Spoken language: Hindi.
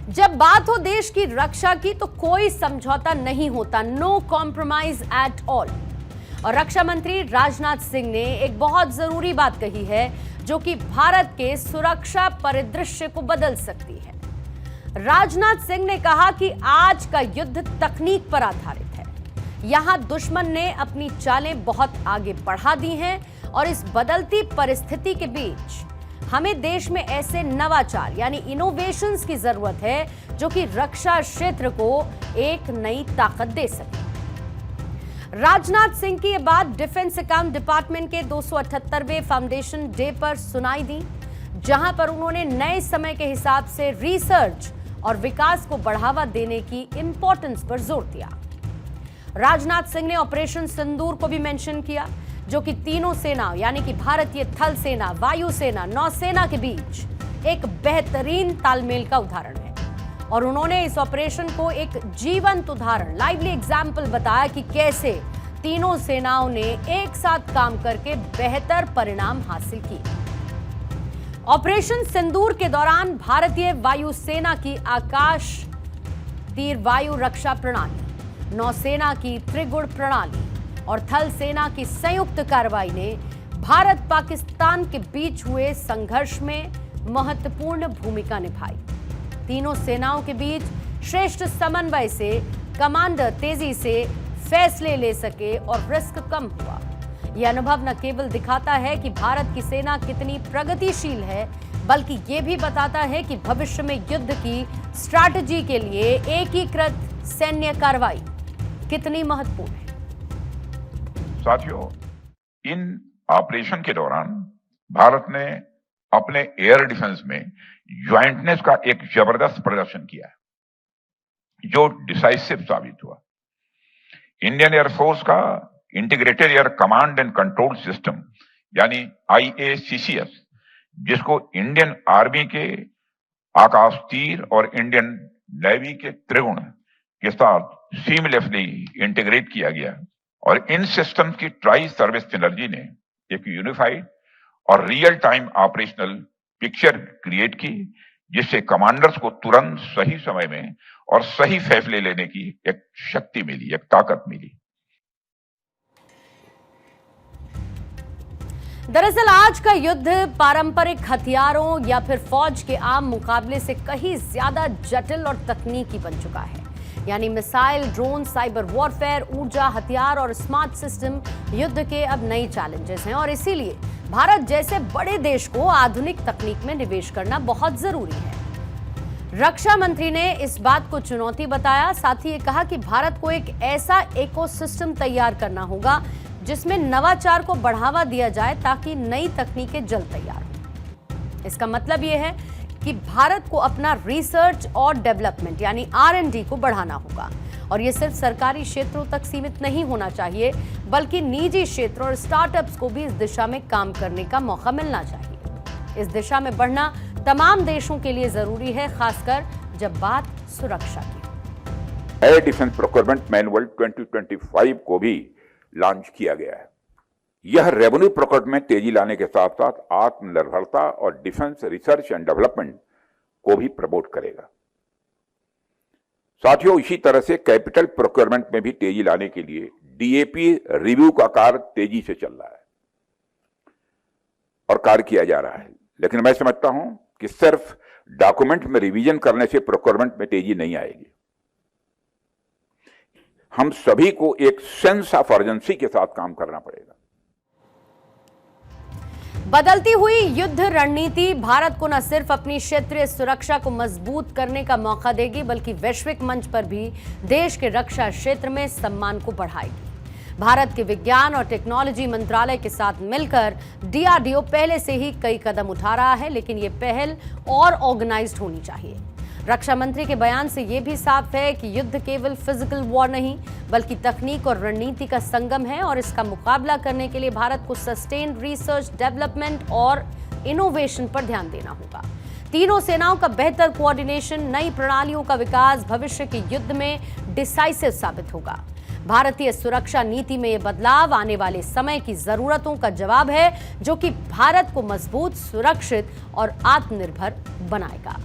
जब बात हो देश की रक्षा की तो कोई समझौता नहीं होता, नो कॉम्प्रोमाइज एट ऑल। और रक्षा मंत्री राजनाथ सिंह ने एक बहुत जरूरी बात कही है जो कि भारत के सुरक्षा परिदृश्य को बदल सकती है। राजनाथ सिंह ने कहा कि आज का युद्ध तकनीक पर आधारित है। यहां दुश्मन ने अपनी चालें बहुत आगे बढ़ा दी हैं और इस बदलती परिस्थिति के बीच हमें देश में ऐसे नवाचार यानी इनोवेशंस की जरूरत है जो कि रक्षा क्षेत्र को एक नई ताकत दे सके। राजनाथ सिंह की यह बात डिफेंस अकाउंट डिपार्टमेंट के 278वें फाउंडेशन डे पर सुनाई दी, जहां पर उन्होंने नए समय के हिसाब से रिसर्च और विकास को बढ़ावा देने की इंपॉर्टेंस पर जोर दिया। राजनाथ सिंह ने ऑपरेशन सिंदूर को भी मेंशन किया, जो कि तीनों सेनाओं यानी कि भारतीय थल सेना, वायुसेना, नौसेना के बीच एक बेहतरीन तालमेल का उदाहरण है। और उन्होंने इस ऑपरेशन को एक जीवंत उदाहरण, लाइवली एग्जाम्पल बताया कि कैसे तीनों सेनाओं ने एक साथ काम करके बेहतर परिणाम हासिल किए। ऑपरेशन सिंदूर के दौरान भारतीय वायुसेना की आकाश तीर वायु रक्षा प्रणाली, नौसेना की त्रिगुण प्रणाली और थल सेना की संयुक्त कार्रवाई ने भारत पाकिस्तान के बीच हुए संघर्ष में महत्वपूर्ण भूमिका निभाई। तीनों सेनाओं के बीच श्रेष्ठ समन्वय से कमांडर तेजी से फैसले ले सके और रिस्क कम हुआ। यह अनुभव न केवल दिखाता है कि भारत की सेना कितनी प्रगतिशील है, बल्कि ये भी बताता है कि भविष्य में युद्ध की स्ट्रैटेजी के लिए एकीकृत सैन्य कार्रवाई कितनी महत्वपूर्ण है। साथियों, इन ऑपरेशन के दौरान भारत ने अपने एयर डिफेंस में ज्वाइंटनेस का एक जबरदस्त प्रदर्शन किया है, जो डिसाइसिव साबित हुआ। इंडियन एयरफोर्स का integrated air command and control system यानी IACCS, जिसको इंडियन आर्मी के आकाश तीर और इंडियन नेवी के त्रिगुण के साथ सीमलेसली इंटीग्रेट किया गया, और इन सिस्टम की ट्राई सर्विस सिनर्जी ने एक यूनिफाइड और real time operational picture create की, जिससे कमांडर्स को तुरंत सही समय में और सही फैसले लेने की एक शक्ति मिली, एक ताकत मिली। दरअसल आज का युद्ध पारंपरिक हथियारों या फिर फौज के आम मुकाबले से कहीं ज्यादा जटिल और तकनीकी बन चुका है। यानी मिसाइल, ड्रोन, साइबर वॉरफेयर, ऊर्जा, हथियार और स्मार्ट सिस्टम युद्ध के अब नई चैलेंजेस हैं और इसीलिए भारत जैसे बड़े देश को आधुनिक तकनीक में निवेश करना बहुत जरूरी है। रक्षा मंत्री ने इस बात को चुनौती बताया, साथ ही ये कहा कि भारत को एक ऐसा इकोसिस्टम तैयार करना होगा जिसमें नवाचार को बढ़ावा दिया जाए ताकि नई तकनीकें जल्द तैयार हो। इसका मतलब यह है कि भारत को अपना रिसर्च और डेवलपमेंट यानी R&D को बढ़ाना होगा, और ये सिर्फ सरकारी क्षेत्रों तक सीमित नहीं होना चाहिए, बल्कि निजी क्षेत्र और स्टार्टअप्स को भी इस दिशा में काम करने का मौका मिलना चाहिए। इस दिशा में बढ़ना तमाम देशों के लिए जरूरी है, खासकर जब बात सुरक्षा की। एयर डिफेंस प्रोक्योरमेंट मैनुअल 2025 को भी लॉन्च किया गया है। यह रेवेन्यू प्रोक्योरमेंट में तेजी लाने के साथ साथ आत्मनिर्भरता और डिफेंस रिसर्च एंड डेवलपमेंट को भी प्रमोट करेगा। साथियों, इसी तरह से कैपिटल प्रोक्योरमेंट में भी तेजी लाने के लिए DAP रिव्यू का कार्य तेजी से चल रहा है और कार्य किया जा रहा है। लेकिन मैं समझता हूं कि सिर्फ डॉक्यूमेंट में रिवीजन करने से प्रोक्योरमेंट में तेजी नहीं आएगी। हम सभी को एक सेंस ऑफ अर्जेंसी के साथ काम करना पड़ेगा। बदलती हुई युद्ध रणनीति भारत को न सिर्फ अपनी क्षेत्रीय सुरक्षा को मजबूत करने का मौका देगी, बल्कि वैश्विक मंच पर भी देश के रक्षा क्षेत्र में सम्मान को बढ़ाएगी। भारत के विज्ञान और टेक्नोलॉजी मंत्रालय के साथ मिलकर DRDO पहले से ही कई कदम उठा रहा है, लेकिन ये पहल और ऑर्गेनाइज्ड होनी चाहिए। रक्षा मंत्री के बयान से यह भी साफ है कि युद्ध केवल फिजिकल वॉर नहीं, बल्कि तकनीक और रणनीति का संगम है, और इसका मुकाबला करने के लिए भारत को सस्टेन्ड रिसर्च, डेवलपमेंट और इनोवेशन पर ध्यान देना होगा। तीनों सेनाओं का बेहतर कोऑर्डिनेशन, नई प्रणालियों का विकास भविष्य के युद्ध में डिसाइसिव साबित होगा। भारतीय सुरक्षा नीति में यह बदलाव आने वाले समय की जरूरतों का जवाब है, जो कि भारत को मजबूत, सुरक्षित और आत्मनिर्भर बनाएगा।